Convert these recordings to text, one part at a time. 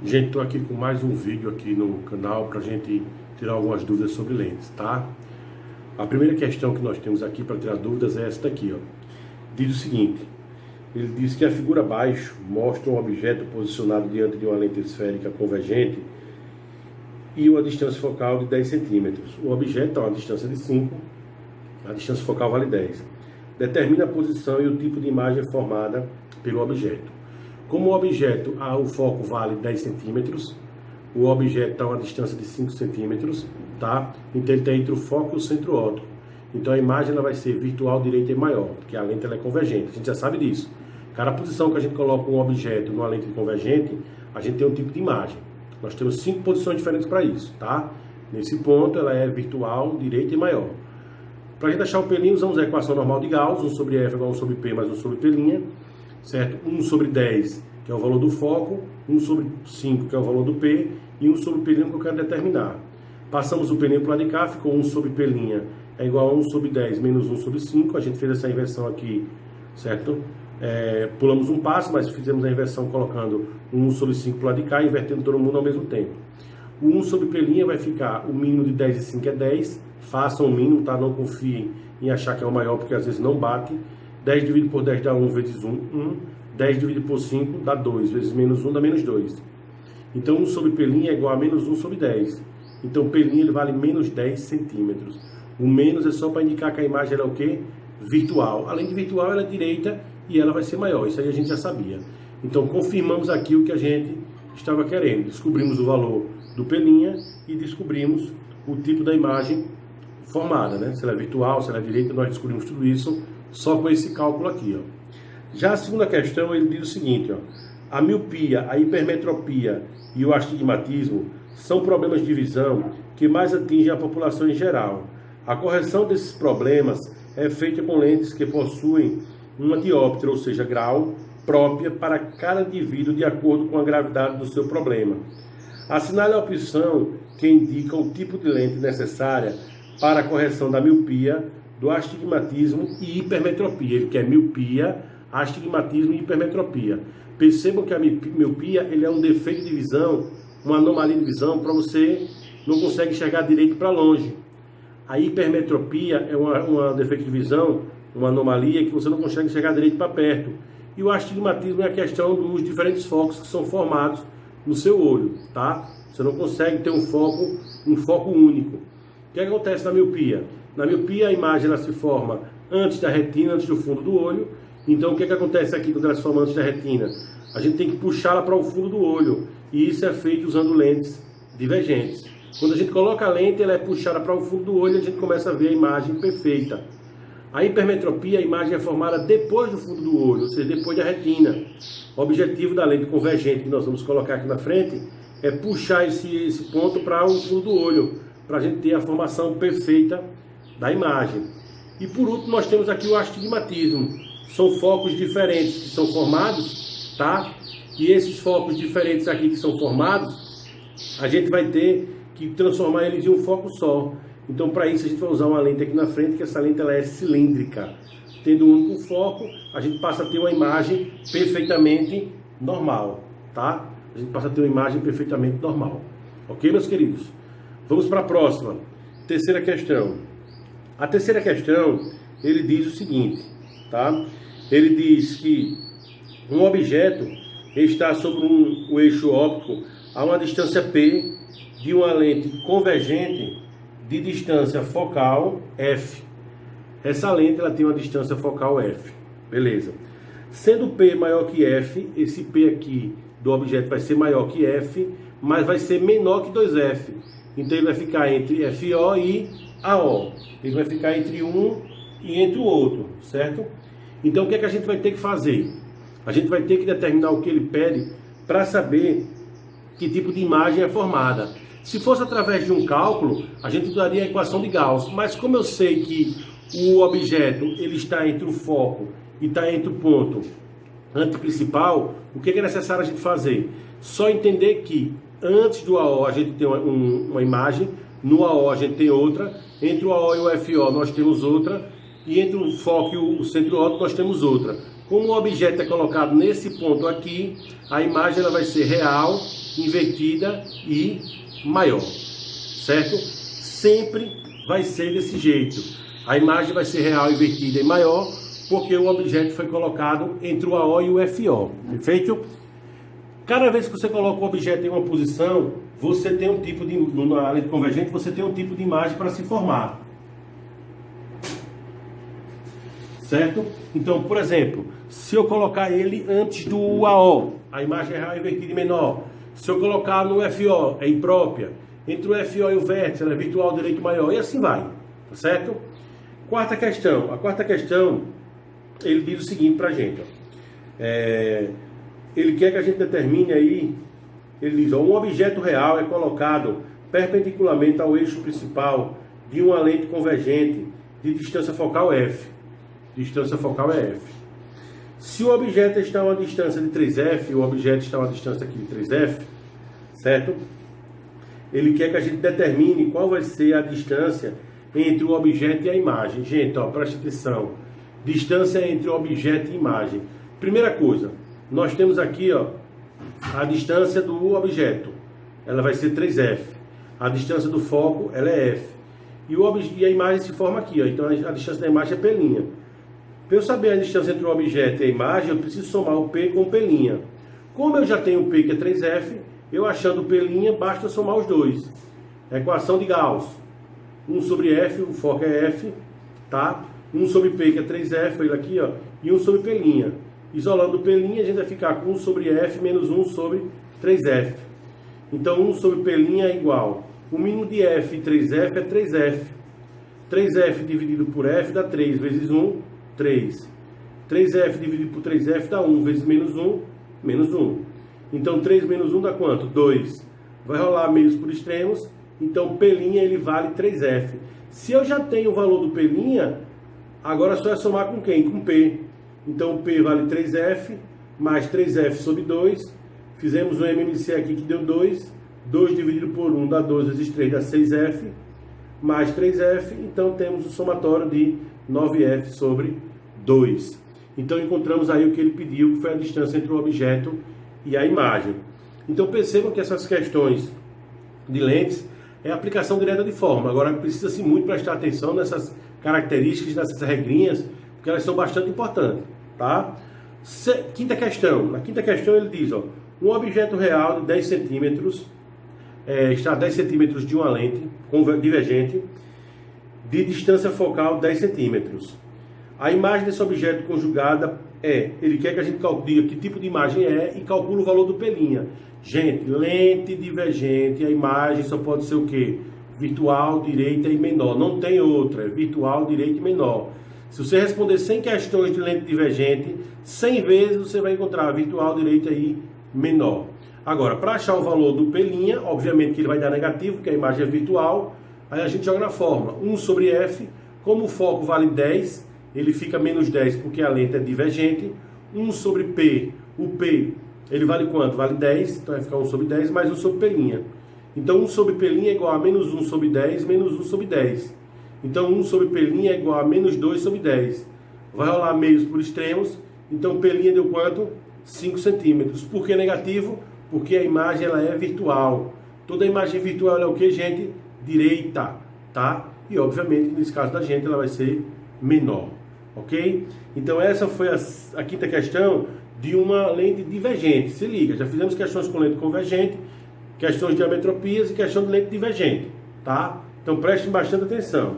Gente, estou aqui com mais um vídeo aqui no canal para a gente tirar algumas dúvidas sobre lentes, tá? A primeira questão que nós temos aqui para tirar dúvidas é essa daqui, ó. Diz o seguinte: ele diz que a figura abaixo mostra um objeto posicionado diante de uma lente esférica convergente e uma distância focal de 10 centímetros. O objeto está a uma distância de 5, a distância focal vale 10. Determina a posição e o tipo de imagem formada pelo objeto. Como o objeto, o foco vale 10 centímetros, o objeto está a uma distância de 5 centímetros, tá? Então ele está entre o foco e o centro óptico. Então a imagem ela vai ser virtual, direita e maior, porque a lente ela é convergente, a gente já sabe disso. Cada posição que a gente coloca um objeto numa lente convergente, a gente tem um tipo de imagem. Nós temos 5 posições diferentes para isso, tá? Nesse ponto ela é virtual, direita e maior. Para a gente achar o P', usamos a equação normal de Gauss, 1 sobre F igual a 1 sobre P mais 1 sobre P', certo? 1 sobre 10, que é o valor do foco, 1 sobre 5, que é o valor do P, e 1 sobre P' que eu quero determinar. Passamos o P' para o lado de cá, ficou 1 sobre P' é igual a 1 sobre 10 menos 1 sobre 5, a gente fez essa inversão aqui, certo? Pulamos um passo, mas fizemos a inversão colocando 1 sobre 5 para o lado de cá, invertendo todo mundo ao mesmo tempo. O 1 sobre P' vai ficar, o mínimo de 10 e 5 é 10, façam o mínimo, tá? Não confiem em achar que é o maior, porque às vezes não bate. 10 dividido por 10 dá 1 vezes 1, 1. 10 dividido por 5 dá 2, vezes menos 1 dá menos 2. Então 1 sobre P' é igual a menos 1 sobre 10. Então P' ele vale menos 10 centímetros. O menos é só para indicar que a imagem ela é o quê? Virtual. Além de virtual, ela é direita e ela vai ser maior. Isso aí a gente já sabia. Então confirmamos aqui o que a gente estava querendo. Descobrimos o valor do P' e descobrimos o tipo da imagem formada, né? Se ela é virtual, se ela é direita, nós descobrimos tudo isso só com esse cálculo aqui, ó. Já a segunda questão, ele diz o seguinte, ó: a miopia, a hipermetropia e o astigmatismo são problemas de visão que mais atingem a população em geral. A correção desses problemas é feita com lentes que possuem uma dióptria, ou seja, grau, própria para cada indivíduo de acordo com a gravidade do seu problema. Assinale a opção que indica o tipo de lente necessária para a correção da miopia, do astigmatismo e hipermetropia. Ele quer miopia, astigmatismo e hipermetropia. Percebam que a miopia ele é um defeito de visão, uma anomalia de visão, para você não consegue enxergar direito para longe. A hipermetropia é um defeito de visão, uma anomalia que você não consegue enxergar direito para perto. E o astigmatismo é a questão dos diferentes focos que são formados no seu olho, tá? Você não consegue ter um foco único. O que acontece na miopia? Na miopia a imagem ela se forma antes da retina, antes do fundo do olho. Então o que acontece aqui quando ela se forma antes da retina? A gente tem que puxá-la para o fundo do olho. E isso é feito usando lentes divergentes. Quando a gente coloca a lente, ela é puxada para o fundo do olho e a gente começa a ver a imagem perfeita. A hipermetropia, a imagem é formada depois do fundo do olho, ou seja, depois da retina. O objetivo da lente convergente que nós vamos colocar aqui na frente é puxar esse ponto para o fundo do olho, para a gente ter a formação perfeita da imagem. E por último, nós temos aqui o astigmatismo. São focos diferentes que são formados, tá? E esses focos diferentes aqui que são formados, a gente vai ter que transformar eles em um foco só. Então, para isso, a gente vai usar uma lente aqui na frente, que essa lente ela é cilíndrica. Tendo um único foco, a gente passa a ter uma imagem perfeitamente normal, tá? A gente passa a ter uma imagem perfeitamente normal. Ok, meus queridos? Vamos para a próxima. Terceira questão. A terceira questão, ele diz o seguinte, tá? Ele diz que um objeto está sobre um eixo óptico a uma distância P de uma lente convergente de distância focal F. Essa lente ela tem uma distância focal F. Beleza. Sendo P maior que F, esse P aqui do objeto vai ser maior que F, mas vai ser menor que 2F. Então ele vai ficar entre FO e AO. Ele vai ficar entre um e entre o outro, certo? Então o que é que a gente vai ter que fazer? A gente vai ter que determinar o que ele pede para saber que tipo de imagem é formada. Se fosse através de um cálculo, a gente usaria a equação de Gauss. Mas como eu sei que o objeto ele está entre o foco e está entre o ponto antiprincipal, o que é necessário a gente fazer? Só entender que antes do AO a gente tem uma imagem, no AO a gente tem outra, entre o AO e o FO nós temos outra, e entre o foco e o centro óptico nós temos outra. Como o objeto é colocado nesse ponto aqui, a imagem ela vai ser real, invertida e maior, certo? Sempre vai ser desse jeito. A imagem vai ser real, invertida e maior, porque o objeto foi colocado entre o AO e o FO, perfeito? Cada vez que você coloca o objeto em uma posição, você tem um tipo de, na lente convergente, você tem um tipo de imagem para se formar. Certo? Então, por exemplo, se eu colocar ele antes do AO, a imagem é real, invertida e menor. Se eu colocar no FO, é imprópria. Entre o FO e o vértice, ela é virtual, direito maior, e assim vai. Tá certo? Quarta questão. A quarta questão, ele diz o seguinte pra gente. Ele quer que a gente determine aí, ele diz, um objeto real é colocado perpendicularmente ao eixo principal de uma lente convergente de distância focal f. Distância focal é f. Se o objeto está a uma distância de 3f, o objeto está a uma distância aqui de 3f, certo? Ele quer que a gente determine qual vai ser a distância entre o objeto e a imagem. Gente, ó, preste atenção. Distância entre o objeto e imagem. Primeira coisa, nós temos aqui, ó, a distância do objeto. Ela vai ser 3f. A distância do foco, ela é f. E a imagem se forma aqui, ó. Então a distância da imagem é P'. Para eu saber a distância entre o objeto e a imagem, eu preciso somar o P com o P'. Como eu já tenho o P, que é 3f, eu achando o P', basta somar os dois. Equação de Gauss. 1 sobre f, o foco é f, tá? 1 sobre P, que é 3f, ele aqui, ó, e 1 sobre P'. Isolando o P', a gente vai ficar com 1 sobre f menos 1 sobre 3f. Então, 1 sobre P' é igual. O mínimo de f e 3f é 3f. 3f dividido por f dá 3 vezes 1, 3. 3f dividido por 3f dá 1 vezes menos 1, menos 1. Então, 3 menos 1 dá quanto? 2. Vai rolar meios por extremos. Então, P' ele vale 3f. Se eu já tenho o valor do P', agora só é somar com quem? Com P. Então, P vale 3f, mais 3f sobre 2. Fizemos um MMC aqui que deu 2. 2 dividido por 1 dá 2 vezes 3 dá 6f, mais 3f. Então, temos o somatório de 9f sobre 2. Então, encontramos aí o que ele pediu, que foi a distância entre o objeto e a imagem. Então, percebam que essas questões de lentes é aplicação direta de forma. Agora, precisa-se muito prestar atenção nessas características, nessas regrinhas, porque elas são bastante importantes, tá? Quinta questão. Na quinta questão ele diz, ó, um objeto real de 10 centímetros, está a 10 centímetros de uma lente divergente, de distância focal 10 centímetros. A imagem desse objeto conjugada ele quer que a gente diga que tipo de imagem é e calcule o valor do P'. Gente, lente divergente, a imagem só pode ser o quê? Virtual, direita e menor. Não tem outra, é virtual, direita e menor. Se você responder 100 questões de lente divergente, 100 vezes você vai encontrar virtual, direita e menor. Agora, para achar o valor do P', obviamente que ele vai dar negativo, porque a imagem é virtual, aí a gente joga na fórmula 1 sobre f, como o foco vale 10, ele fica menos 10 porque a lente é divergente, 1 sobre P, o P, ele vale quanto? Vale 10, então vai ficar 1 sobre 10 mais 1 sobre P'. Então 1 sobre P' é igual a menos 1 sobre 10 menos 1 sobre 10. Então 1 sobre P' é igual a menos 2 sobre 10. Vai rolar meios por extremos, então P' deu quanto? 5 centímetros. Por que negativo? Porque a imagem ela é virtual. Toda imagem virtual é o que, gente? Direita, tá? E obviamente nesse caso da gente ela vai ser menor, ok? Então essa foi a quinta questão de uma lente divergente. Se liga, já fizemos questões com lente convergente, questões de diametropias e questão de lente divergente, tá? Então prestem bastante atenção.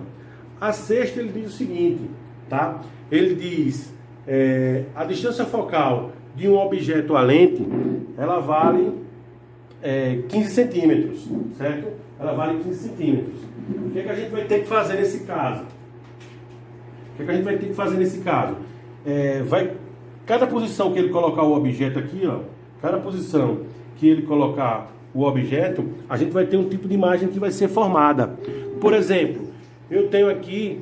A sexta ele diz o seguinte, tá? Ele diz, a distância focal de um objeto à lente, ela vale 15 centímetros, certo? Ela vale 15 centímetros. O que é que a gente vai ter que fazer nesse caso? Cada posição que ele colocar o objeto aqui, ó, cada posição que ele colocar o objeto, a gente vai ter um tipo de imagem que vai ser formada. Por exemplo, eu tenho aqui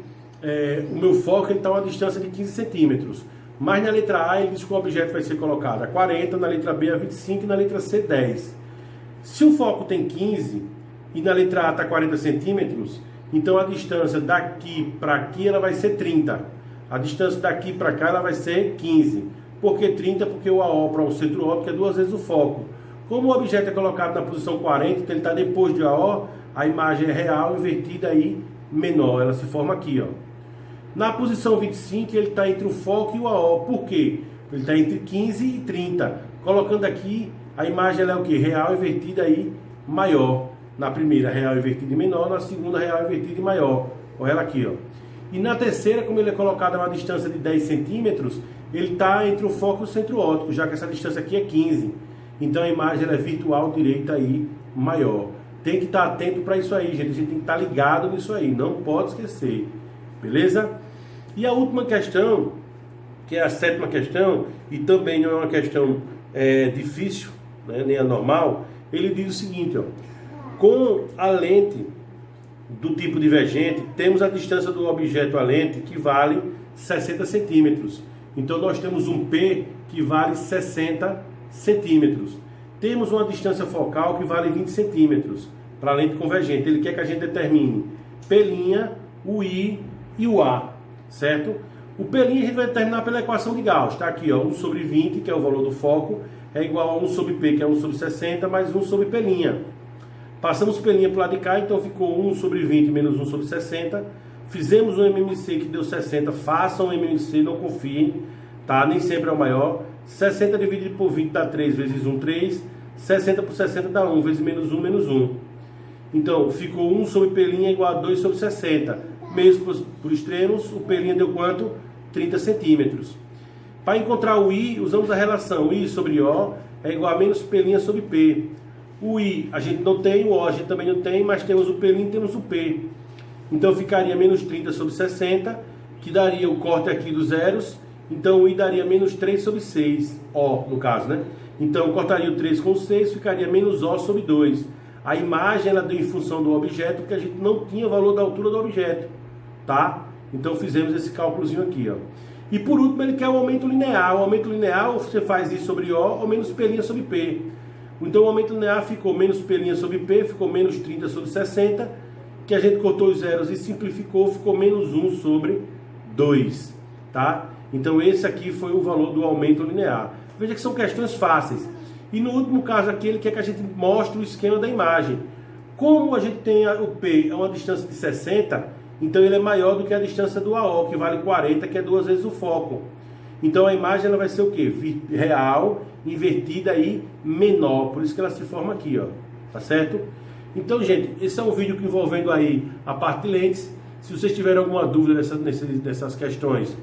o meu foco está a uma distância de 15 centímetros. Mas na letra A ele diz que o objeto vai ser colocado a 40, na letra B a 25 e na letra C 10. Se o foco tem 15 e na letra A está 40 centímetros, então a distância daqui para aqui ela vai ser 30. A distância daqui para cá ela vai ser 15. Por que 30? Porque o AO para o centro óptico é 2 vezes o foco. Como o objeto é colocado na posição 40, então ele está depois de AO, a imagem é real, invertida aí, menor. Ela se forma aqui, ó. Na posição 25, ele está entre o foco e o AO. Por quê? Ele está entre 15 e 30. Colocando aqui, a imagem ela é o quê? Real invertida aí, maior. Na primeira, real invertida e menor. Na segunda, real invertida e maior. Olha ela aqui, ó. E na terceira, como ele é colocado a uma distância de 10 centímetros, ele está entre o foco e o centro óptico, já que essa distância aqui é 15. Então a imagem ela é virtual direita aí, maior. Tem que estar atento para isso aí, gente. A gente tem que estar ligado nisso aí. Não pode esquecer. Beleza? E a última questão, que é a 7ª questão, e também não é uma questão difícil, né, nem anormal, ele diz o seguinte, ó. Com a lente do tipo divergente, temos a distância do objeto à lente que vale 60 centímetros. Então nós temos um P que vale 60 centímetros. Temos uma distância focal que vale 20 centímetros para a lente convergente. Ele quer que a gente determine P', o I e o A, certo? O P' a gente vai determinar pela equação de Gauss. Está aqui, ó, 1 sobre 20, que é o valor do foco, é igual a 1 sobre P, que é 1 sobre 60, mais 1 sobre P'. Passamos P' para o lado de cá, então ficou 1 sobre 20 menos 1 sobre 60. Fizemos um MMC que deu 60. Façam um MMC, não confiem, tá? Nem sempre é o maior. 60 dividido por 20 dá 3 vezes 1, 3. 60 por 60 dá 1 vezes menos 1, menos 1. Então, ficou 1 sobre P' igual a 2 sobre 60. Mesmo por extremos, o P' deu quanto? 30 centímetros. Para encontrar o I, usamos a relação I sobre O é igual a menos P' sobre P. O I a gente não tem, o O a gente também não tem, mas temos o P' e temos o P. Então ficaria menos 30 sobre 60, que daria o corte aqui dos zeros. Então o I daria menos 3 sobre 6, O no caso, né? Então cortaria o 3 com o 6, ficaria menos O sobre 2. A imagem ela deu em função do objeto, porque a gente não tinha o valor da altura do objeto, tá? Então fizemos esse cálculozinho aqui, ó. E por último ele quer o aumento linear. O aumento linear você faz I sobre O ou menos P' sobre P. Então o aumento linear ficou menos P' sobre P, ficou menos 30 sobre 60, que a gente cortou os zeros e simplificou, ficou menos 1 sobre 2, tá? Então esse aqui foi o valor do aumento linear. Veja que são questões fáceis. E no último caso aqui, ele quer que a gente mostre o esquema da imagem. Como a gente tem o P a uma distância de 60, então ele é maior do que a distância do AO, que vale 40, que é 2 vezes o foco. Então a imagem ela vai ser o quê? Real, invertida e menor. Por isso que ela se forma aqui, ó. Tá certo? Então, gente, esse é um vídeo envolvendo aí a parte de lentes. Se vocês tiverem alguma dúvida dessas questões,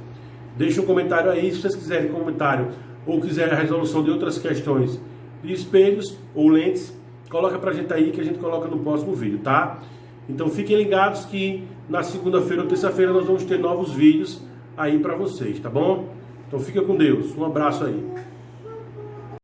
deixe um comentário aí. Se vocês quiserem comentário ou quiserem a resolução de outras questões de espelhos ou lentes, coloca pra gente aí que a gente coloca no próximo vídeo, tá? Então fiquem ligados que na segunda-feira ou terça-feira nós vamos ter novos vídeos aí pra vocês, tá bom? Então fica com Deus. Um abraço aí.